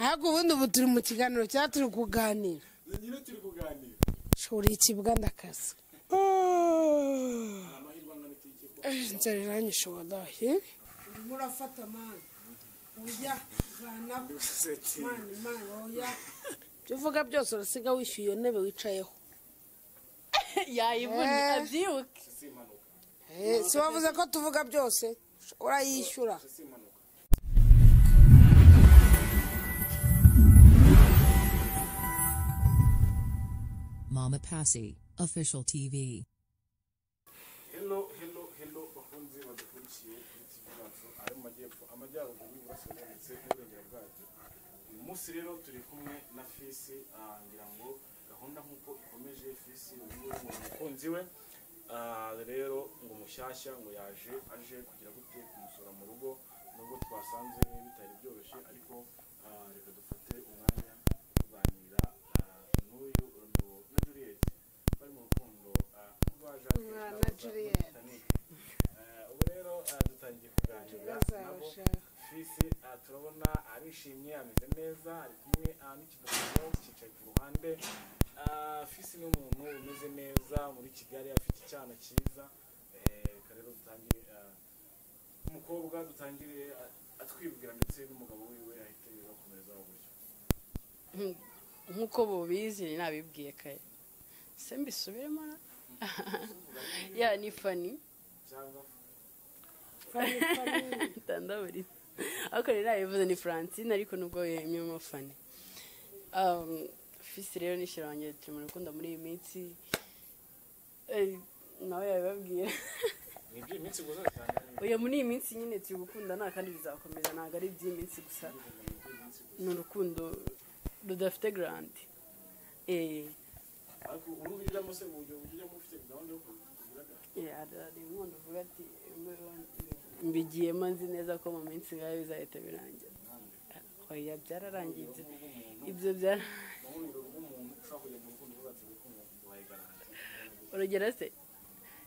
ahubwo ubundi ubu turi mu kiganiro cyangwa turi kuganira nyine turi kuganira shuri ikibwa ndakaza nzarira wallahi murafata mani oya vana mani oya tuvuga byose urasiga wishyuye iyo ntebe wicayeho yayivunye abyibuke si wavuze ko tuvuga byose urayishyura Mama Passy Official TV. Hello bakunzi badukurikiye ikibazo ari mu majyepfo amajyaruguru y'uburasirazuba ndetse n'uburengero bwacyo uyu munsi rero turi kumwe na Fisi ngira ngo gahunda nk'uko ikomeje Fisi uyu umukunzi we rero ngo mushyashya ngo aje kugira gute kumusura mu rugo nubwo twasanze bitari byoroshye ariko reka dufate umwanya kuganira n'uyu na Juliet bari mu rukundo rwaje na Juliet ubu rero dutangiye kuganira nabo Fisi turabona arishimye ameze neza ari kumwe n'ikiganiro cyicaye ku ruhande Fisi ni umuntu umeze neza muri Kigali afite icyana cyiza rero dutangire umukobwa dutangire atwibwira ndetse n'umugabo wiwe ahita bakomeza uburyo nkuko bubizi nabibwiye kaye se mbisubiremo ya ni funny cyangwa tandaburi ako rero nabivuze ni Francine ariko nubwo yemye funny Fisi rero nishiranye turi mu rukundo muri iyi minsi nawe yabibabwiye nibyo iminsi gusa cyane oya muri iyi minsi nyine turi gukundana kandi bizakomeza ntabwo ari iby'iminsi gusa ni urukundo rudafite garanti ariko ubu bijyamo se uburyo bujyamo ufite gahunda yo kugira hari inkondo uvuga ati mbigiyemo nzi neza ko mu minsi ngayo bizahita birangira oya byararangiye ibyo urugero se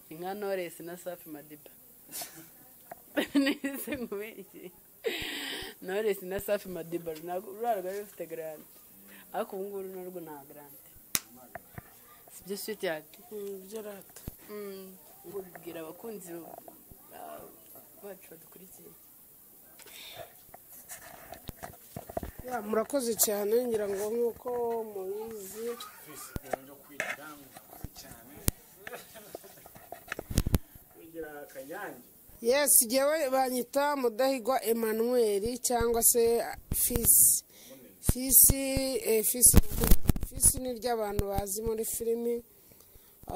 ni nka Knowless na Safi Madiba nese nkubeshye Knowless na Safi Madiba rurarwa rufite garanti ariko ubu ngubu narwo nta garanti sibyo sweet yati byo rata ngo bibwira abakunzi bacu badukurikiye ya murakoze cyane ngira ngo nkuko mubizi Fisi byo kwigira cyane kugira kanyange yes jewe banyita Mudahigwa Emmanuel cyangwa se Fisi ni ry'abantu bazi muri filimi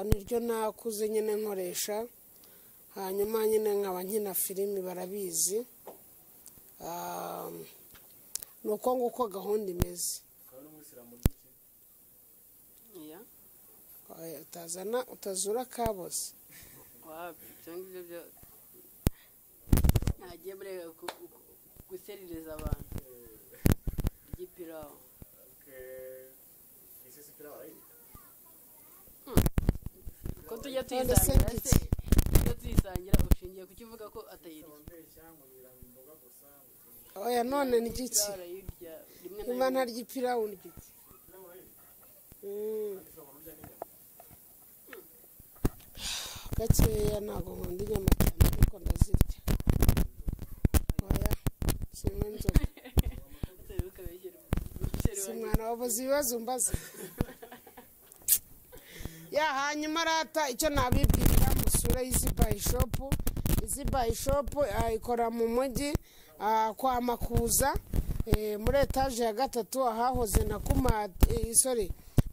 niryo nakuze nyine nkoresha hanyuma nyine nkaba nkina filimi barabizi nuko nguko gahunda imeze utazura kabose ibyo byo ntagiye burega guserereza abantu igipirawo ko tujya tuyisangira ushingiye ku kivuga ko atayirya oya none ni giki niba ntarya ipirawu ni giki gakeya ntabwo nkunda inyama cyane ariko ndazirya oya simwe nzoga si mwana wabuze ibibazo mbaza ya hanyuma rata icyo nabibwira musura izi bayishopu ikora mu mujyi kwa Makuza muri etaje ya gatatu ahahoze na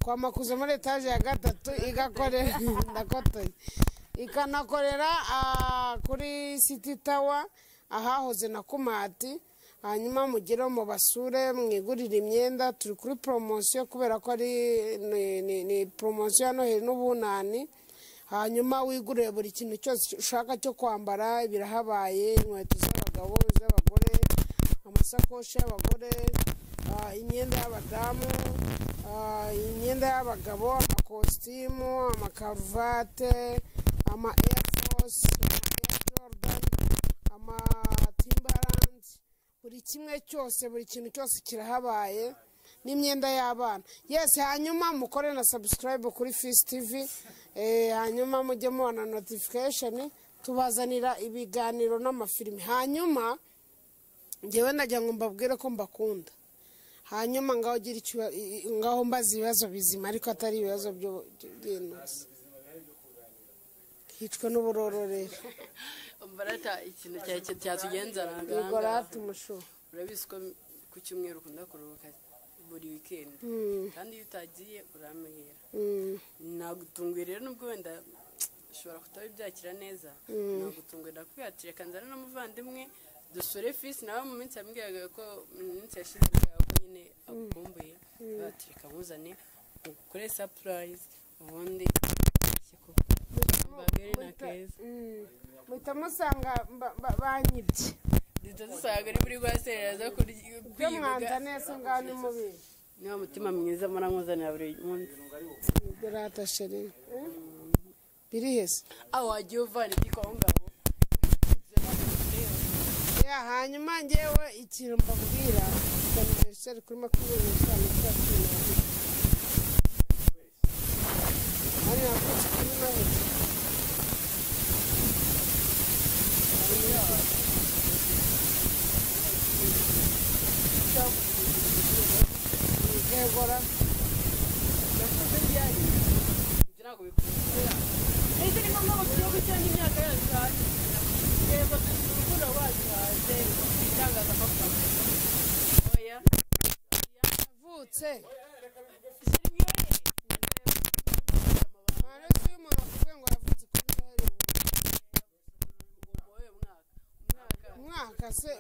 kwa Makuza muri etaje ya gatatu igakorera ndakotoye ikanakorera kuri City Tower ahahoze na Kumati hanyuma mugire mu basure mwigurira imyenda turi kuri promotion kubera ko ari ni promotion ya Noheli n'ubunani hanyuma wigurire buri kintu cyose ushaka cyo kwambara birahabaye inkweto z'abagabo z'abagore amasakoshi y'abagore imyenda y'abadamu imyenda y'abagabo amakositimu amakaruvate ama Air Force Air Jordan ama Timberland buri kimwe cyose buri kintu cyose kirahabaye n'imyenda y'abana yes hanyuma mukore na subscribe kuri Fisi TV hanyuma mujye mubona notification tubazanira ibiganiro n'amafilimi hanyuma njyewe najya ngo mbabwire ko mbakunda hanyuma ngaho mbaza ibibazo bizima ariko atari ibibazo by'intuzi hicwe n'uburororero umbarata ikintu cyatugenzana igorata umushu urabizi ko ku cyumweru ukunda kuruhuka buri weekend kandi iyo utagiye uramenyera nagutungwe rero nubwo wenda ushobora kutabibyakira neza nagutungwe ndakwiyatira kanzana n'umuvandimwe dusore Fisi nawe mu minsi yambwiraga ko minsi yashize ko nyine akumbuye batireka muzane ukore surprise ubundi shyiko bagere na keza muhita musanga banyibye dusanga ari muri rwaserera zo byo mwanza neza ngaho ni mubi niba mutima mwiza muramuzanira buri munsi Berata Cheri biri hese wagiye uvana igiko aho ngaho hanyuma ngewe ikintu mbabwira Cheri kuri 25 ari nakutse kuri nawe Kubikora yakuze byari ntabwo bikora ese ni ngombwa ko cyane imyaka yacu yego tukura wazaze itangazamakuru oya yavutse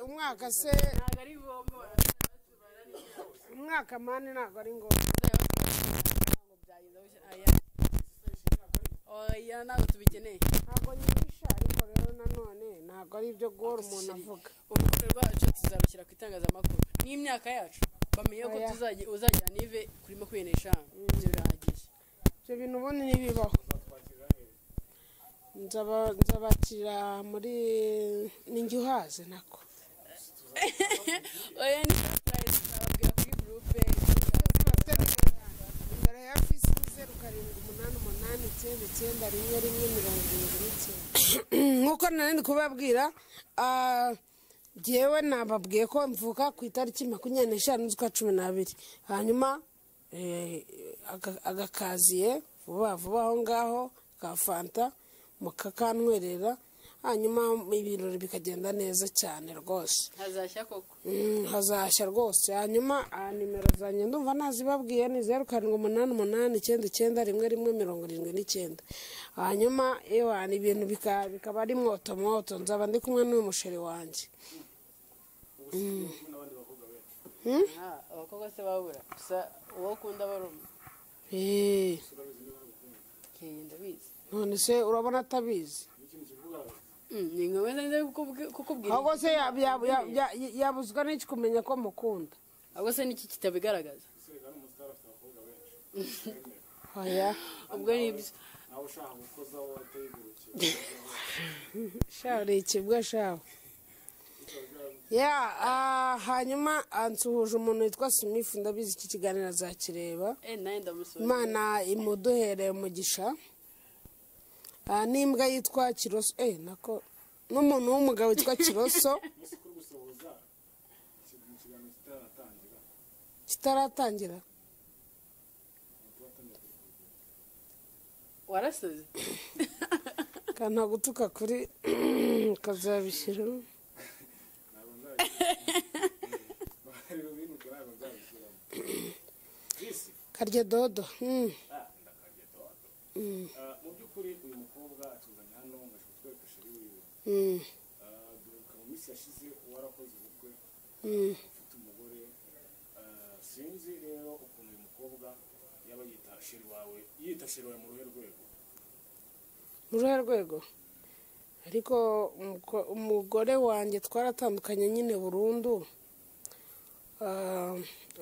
umwaka se ntabwo ari ngombwa umwaka mani ntabwo ari ngombwa oya ntabwo tubikeneye ntabwo nyisha ariko rero nanone ntabwo ari ibyo guhora umuntu avuga urukundo rwacu tuzarushyira ku itangazamakuru n'imyaka yacu bamenye ko uzajya nive kuri 25 ibyo birahagije ibyo bintu ubundi ntibibaho nzabakira muri ninjye uhaze nako oya ni surprise nababwira kuri groupe imbere ya Fisi 0788917179 nkuko nari kubabwira jewe nababwiye ko mvuka ku itariki 25 z'ukwa 12 hanyuma agakaziye vuba aho ngaho ka fanta mukakantwerera hanyuma ibirori bikagenda neza cyane rwose hazashya koko hazashya rwose hanyuma nimero zanjye ndumva nazibabwiye ni 0788991179 hanyuma ewana ibintu bikaba ari moto nzaba ndi kumwe n'uyu musheri wanjye abakobwa se babura gusa uwo ukunda baruma ndabizi none se urabona atabizi ni ngombwa neza kukubwira ahubwo se yabuzwa n'iki kumenya ko mukunda ahubwo se n'iki kitabigaragaza oya ubwo ni ibyo nawe ushaka gukozaho watayigurukira shari ikibwa shawe hanyuma ansuhuje umuntu witwa Smith ndabizi iki kiganiro azakireba nawe ndamusura imana imuduhereye umugisha n'imbwa yitwa Kiroso nako n'umuntu w'umugabo witwa Kiroso kitaratangira warasoze kana gutuka kuri kazabishyira karye dodo mu by'ukuri uyu mukobwa atuzanye hano ngo ashobore kutwereka Cheri wiwe duheruka mu minsi yashize warakoze ubukwe ufite umugore sinzi rero ukuntu uyu mukobwa yaba yita Cheri wawe mu ruhe rwego mu ruhe rwego ariko umugore wanjye twaratandukanye nyine burundu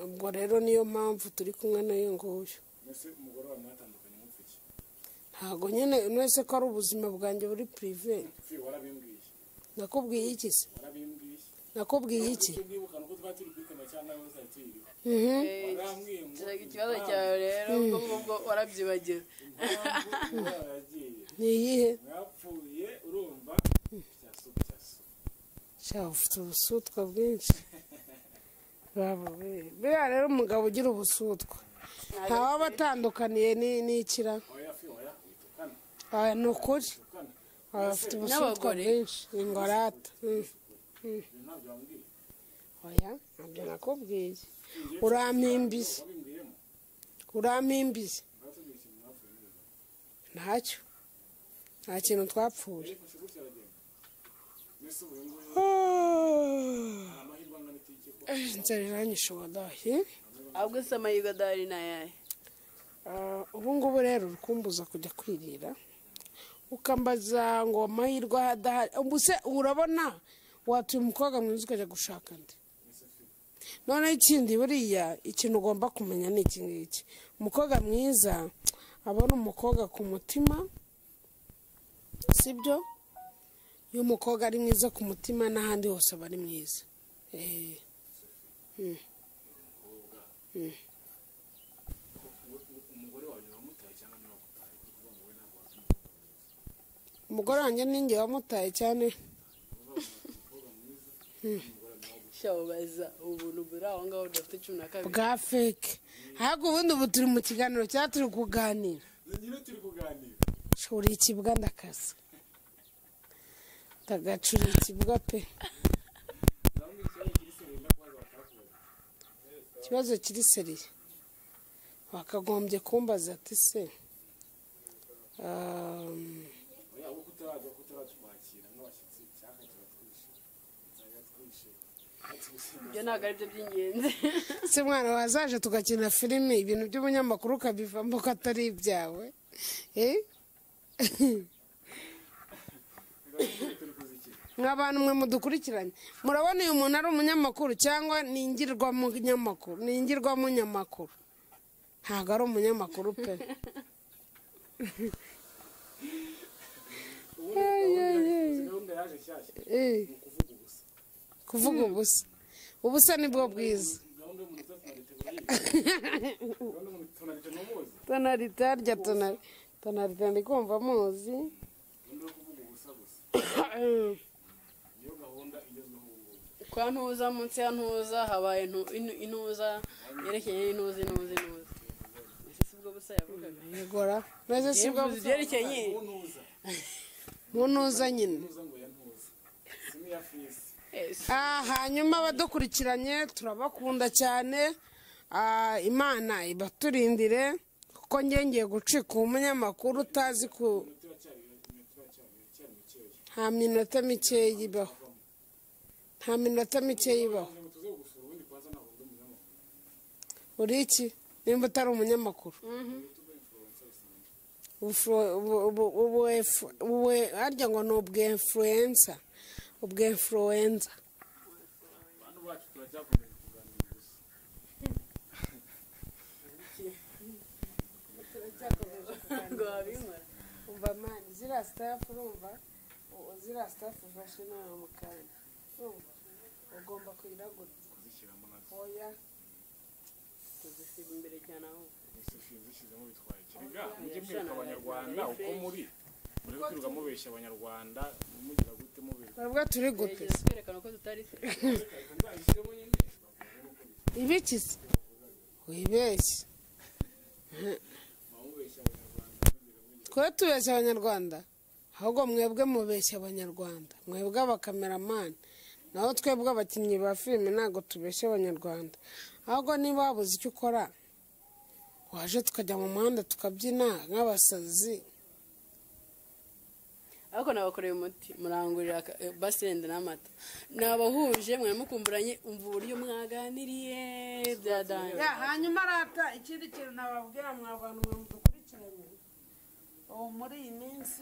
ubwo rero niyo mpamvu turi kumwe nayo nguyu mbese umugore wawe mwatandukanye mupfiki ntabwo nyine wese ko ari ubuzima bwanjye buri prive warabimbwiye nakubwiye iki se nakubwiye iki tubwibukana uko twari turi kuri kamera cyangwa nawe utari tuyiriho warambwiye ngo ikibazo cyawe rero ubwo warabyibagiwe yagiye ni iyihe mwapfuye urumva shaho ufite ubusutwa bwinshi biriya rero umugabo ugira ubusutwa ntawaba atandukaniye n'ikira ni ukuri afite ubusutwa bwinshi ingorata oya ntabyo nakubwiye urampimbize ntacyo nta kintu twapfuye inzara iranyishe wadahi ahubwo se amahirwe adahari ni ayahe ubu ngubu rero urukumbuza kujya kwirira ukambaza ngo amahirwe adahari ubuse urabona watuye umukobwa mwiza ukajya gushaka ndi noneho ikindi buriya ikintu ugomba kumenya ni iki ngiki umukobwa mwiza abona umukobwa ku mutima sibyo iyo umukobwa ari mwiza ku mutima n'ahandi hose aba ari mwiza umugore wanjye ninjye wamutaye cyane shabaza ubuntu buri aho ngaho udafite 12 bwa feke ahubwo ubundi ubu turi mu kiganiro cyangwa turi kuganira shuri ikibwa ndakaza tagacura ikibwa pe ikibazo kiri seriye wakagombye kumbaza ati se ibyo ntabwo ari byo by'ingenzi se mwana wazaje tugakina filime ibintu by'ubunyamakuru ukabivamo ko atari ibyawe nk'abantu mwe mudukurikiranye murabona uyu muntu ari umunyamakuru cyangwa ni ingirwamunyamakuru ntabwo ari umunyamakuru pe kuvuga ubusa ubusa nibwo bwiza tonalite harya tonalite ndi kumva muzi kwa ntuza munsi ya ntuza habaye intuza yerekeye intuza ese ubwo busa yavugaga yegora maze sibwo byerekeye mu ntuza nyine hanyuma abadukurikiranye turabakunda cyane imana ibaturindire kuko ngiye gucika umunyamakuru utazi ku nta minota mikeya ibaho uri iki nimba utari umunyamakuru harya ngo ni ubwinfluensa umva mani ziriya sitafu urumva ziriya sitafu ufashe nawe mu kanya ugomba kuyiragura oya tuzisiga imbere cyane aho zishyizemo bitwaye kiriga mujye mwereka abanyarwanda uko muri kwirirwa mubeshya abanyarwanda mugira gute mubeshya twebwe turi gute twerekana ko tutari ibikisi wibeshye twe tubeshya abanyarwanda ahubwo mwebwe mubeshya abanyarwanda mwebwe abakameramani naho twebwe abakinnyi ba filime ntabwo tubeshya abanyarwanda ahubwo niba wabuze icyo ukora waje tukajya mu muhanda tukabyina nk'abasazi ariko nabakoreye umuti murangurira basende n'amata nabahuje mwari mukumburanye umva uburyo mwaganiriye byadanye hanyuma arata ikindi kintu nababwira mwabantu mwe mudukurikiranye ubu muri iyi minsi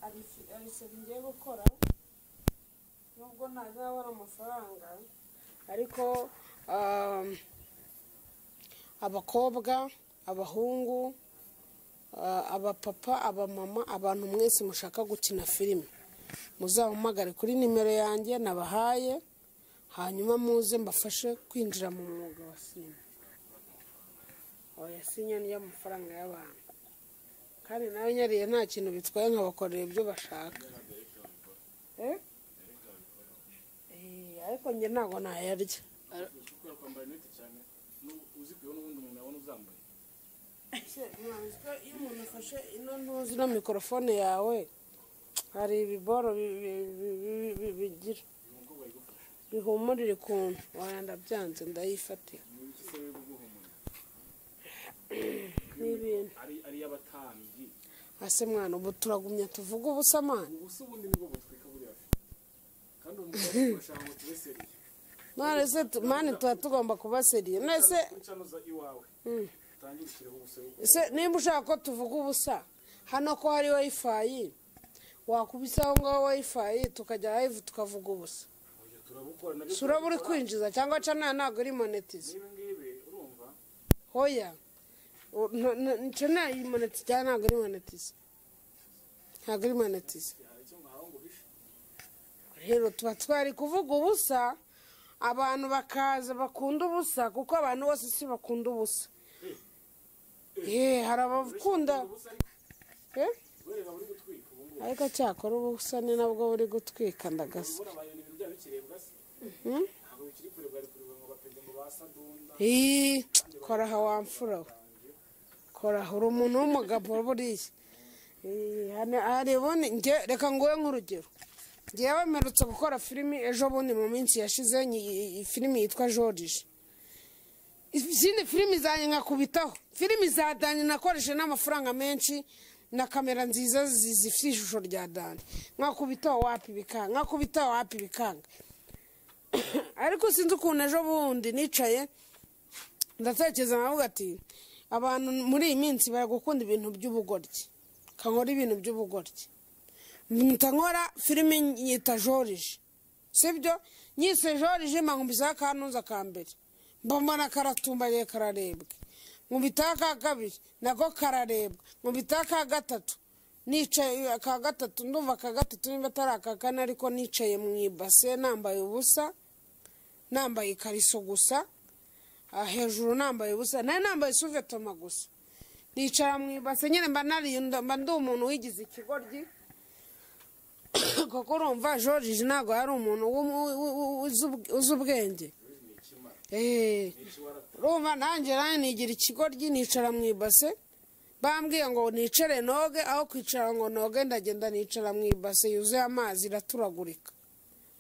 hari ikintu ngiye gukora nubwo ntazabona amafaranga ariko abakobwa abahungu abapapa abamama abantu mwese mushaka gukina filime muzahamagare kuri nimero yanjye nabahaye hanyuma muze mbafashe kwinjira mu mwuga wa sinema. Oya sinya niyo amafaranga y'abantu kandi nawe nyariye nta kintu bitwaye nkabakorera ibyo bashaka. Ariko njye ntabwo nayarya. Iyo umuntu afashe ino ntuzi na mikorofone yawe hari ibiboro bigira bihumurira ukuntu wayanda byanze ndayifatira n'ibintu ari y'abatambyi. ase mwana ubu turagumya tuvuga ubusa mwana. Ubusa ubundi nibwo butwika buriya kandi umuntu bashaka ngo tubeseriye. None se mani tuba tugomba kubaseriye. None se iwawe utangirikireho ubusa. Se nimba ushaka ko tuvuga ubusa hano ko hari wifi wakubisaho ngaho wifi tukajya live tukavuga ubusa. Sura buri kwinjiza cyangwa cana ntago ari monetize. Urumva? Hoya. Cana iyi monetize cyane ntago ari monetize. Ntago ari monetize. Rero tuba twari kuvuga ubusa abantu bakaza bakunda ubusa kuko abantu bose si bakunda ubusa. Hari abakunda ariko cyakora ubusa ni nabwo buri gutwika ndagasa. Koraha wamfura koraha uri umuntu w'umugabo buriya. Hari ubundi reka nguhe nk'urugero ngewe mperutse gukora filimi ejo bundi mu minsi yashize filimi yitwa George. Izindi filimi zanjye nkakubitaho filimi za Dani nakoresheje n'amafaranga menshi na kamera nziza zifite ishusho rya Dani nkakubitaho wapi bikanga ariko sinzi ukuntu ejo bundi nicaye ndatekereza navuga ati abantu muri iyi minsi bari gukunda ibintu by'ubugoryi kankora ibintu by'ubugoryi nkora filimi yita George sibyo nyise George mankumbiza akantuza ka mbere mbona karatumbaye kararebwe nkubita ka kabiri nako kararebwa nkubita ka gatatu nicaye ka gatatu ndumva ka gatatu nimba tarakakana ariko nicaye mu ibase nambaye ubusa nambaye ikariso gusa hejuru nambaye ubusa nambaye suvetoma gusa nicara mu ibase nyine mba ndi umuntu wigize ikigoryi koko urumva George ntago yari umuntu uzi ubwenge. Urumva nanjye nigira ikigoryi nicara mu ibase bambwiye ngo nicare noge aho kwicara ngo noge ndagenda nicara mu ibase yuzuye amazi iraturagurika.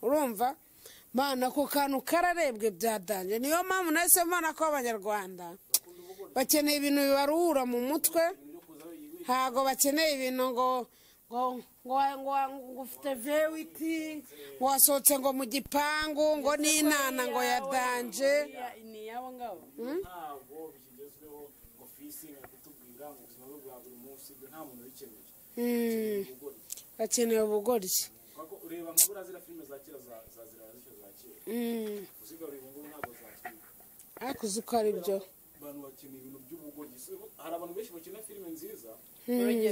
Urumva mana ko kantu kararebwe byadanje niyo mpamvu nahise mbona ko abanyarwanda bakeneye ibintu bibaruhura mu mutwe ntago bakeneye ibintu ngo ufite vewiti wasohotse ngo mu gipangu ngo n'inana ngo yadanje ni yabo ngabo ntabwo bigezweho ngo Fisi nakutubwira ngo ubuzima bwa buri munsi nta muntu ubikeneye. Bakeneye ubugoryi ureba nka buriya ziriya filime za kera za kera uzigarura ubu ngubu ntabwo zatwika ariko uzi ko ari byo abantu bakeneye ibintu by'ubugoryi. Hari abantu benshi bakina filime nziza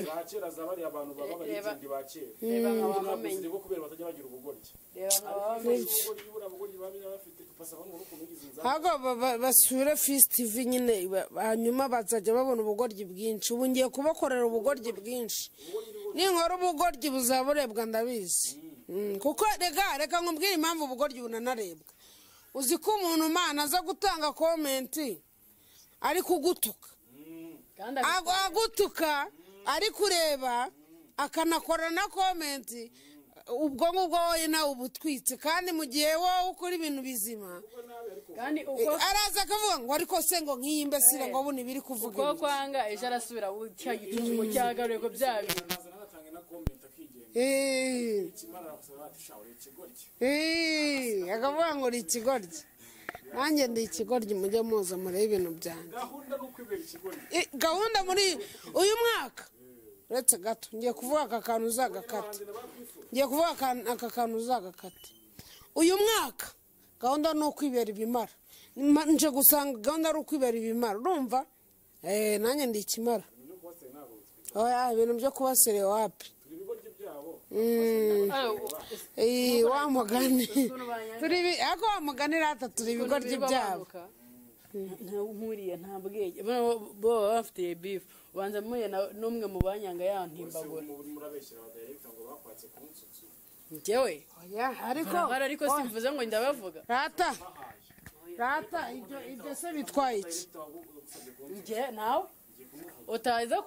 za kera zabariye abantu baba barigende ba kera ntabwo bwo kubera batajya bagira ubugoryi. Hago basure Fisi TV nyine hanyuma bazajya babona ubugoryi bwinshi. Ubu ngiye kubakorera ubugoryi bwinshi ninkora ubugoryi buzaburebwa ndabizi kuko reka nkubwire impamvu ubugoryi bunanarebwa. Uzi ko umuntu Imana aza gutanga komenti ari kugutuka agutuka ari kureba akanakora na komenti ubwo ngubwo wowe nawe ubutwitse kandi mu gihe wowe ukora ibintu bizima kandi araza akavuga ngo ariko se ngo nk'iyi mbesire ngo buni biri kuvuga uko kwanga ejo arasubira cyagitumo cyagaruye ko byabi akavuga ngo uri ikigoryi nanjye ndi ikigoryi mujye muza murebe ibintu byanjye. Gahunda muri uyu mwaka uretse gato ngiye kuvuga aka kantu uzagakate uyu mwaka gahunda ni ukwibera ibimara nje gusanga gahunda ari ukwibera ibimara urumva nanjye ndi ikimara ibintu byo kubaserewe wapi wa mugani turi ako wa mugani rata turi ibigoryi byabo nkuriye nta bwenge bo bafite beef ubanza muye n'umwe mu banyanga yantimbagura njyewe ariko simvuze ngo ndabavuga rata ibyo se bitwaye iki njye nawe utaza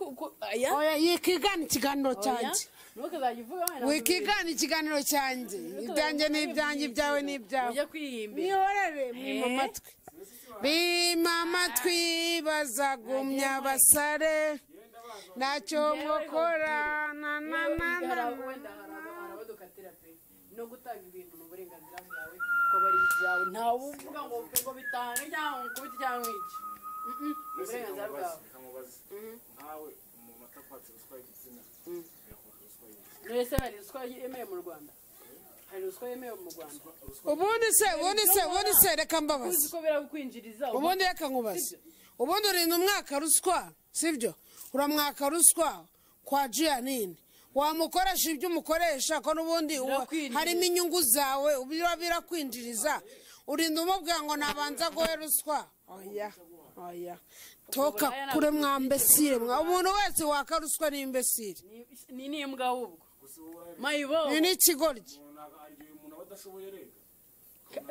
oya yikigana ikiganiro cyanjye wikigana ikiganiro cyanjye ibyanjye n'ibyanjye ibyawe n'ibyawe nihorere mwima amatwi bima amatwi bazagumya basare ntacyo mukora no gutanga ibintu mu burenganzira bwawe ko bari byawe ntawe uvuga ngo bitange cyangwa ukubite cyangwa iki uburenganzira bwawe nkawe umuntu atakwatse ruswa y'igitsina ese hari ruswa yemewe mu Rwanda hari ruswa yemewe mu Rwanda ubundi se reka mbabaza uzi ko birakwinjiriza ubundi reka nkubaze ubundi urinda umwaka ruswa sibyo uramwaka ruswa kwa Gianine wamukoresha ibyo umukoresha ko n'ubundi harimo inyungu zawe biba birakwinjiriza urinda umubwira ngo nabanza guhe ruswa oya toka kure mwambesire umuntu wese waka ruswa ni imbesire ni imbwa ahubwo mayibo ni ikigoryi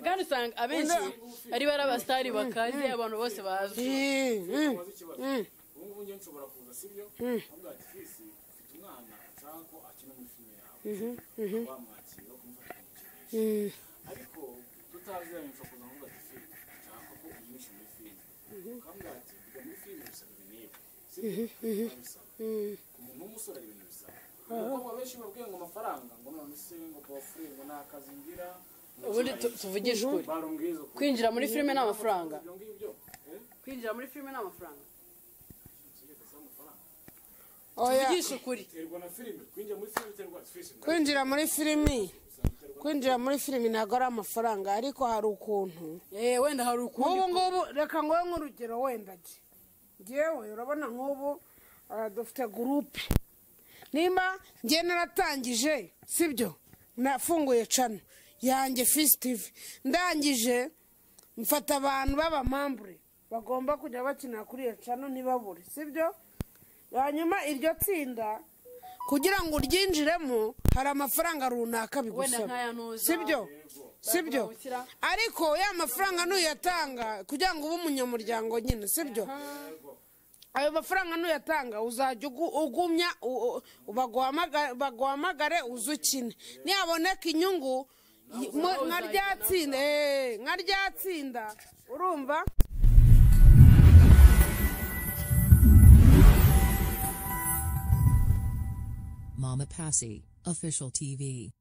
kandi usanga abenshi ari barabasitari bakaze abantu bose bazi ubu njye nshobora kuza sibyo avuga ati Fisi mfite umwana nshaka ko akina muri filime yawe bamwakira kumufata kumukinisha ariko tutaziranye nshobora kuza nkuvuga ati Fisi nshaka ko uyinisha muri filime ukavuga ati kujya muri filime bisaba ibintu sibyo ku muntu w'umusore ari ibintu bisaba kuko benshi babwiye ngo amafaranga ngo none se ngo bofure ngo nta kazi ngira ubundi tuvugisha ukuri kwinjira muri filime ni amafaranga kwinjira muri filime ni amafaranga tuvugisha ukuri kwinjira muri filime ntabwo ari amafaranga ariko hari ukuntu wenda hari ukundi ngubu reka ngowe nk'urugero wenda njyewe urabona nk'ubu dufite gurupe nimba njye naratangije sibyo nafunguye cano yanjye Fisi TV ndangije mfata abantu b'abamambure bagomba kujya bakina kuri iyo cano ntibabure sibyo hanyuma iryo tsinda kugira ngo uryinjiremo hari amafaranga runaka bigusaba sibyo ariko ya mafaranga nuyatanga kugira ngo ube umunyamuryango nyine sibyo ayo mafaranga nuyatanga uzajya ugumya baguhamagare uzukine niyaboneka inyungu nka ryatsinda urumva Mama Passy, Official TV.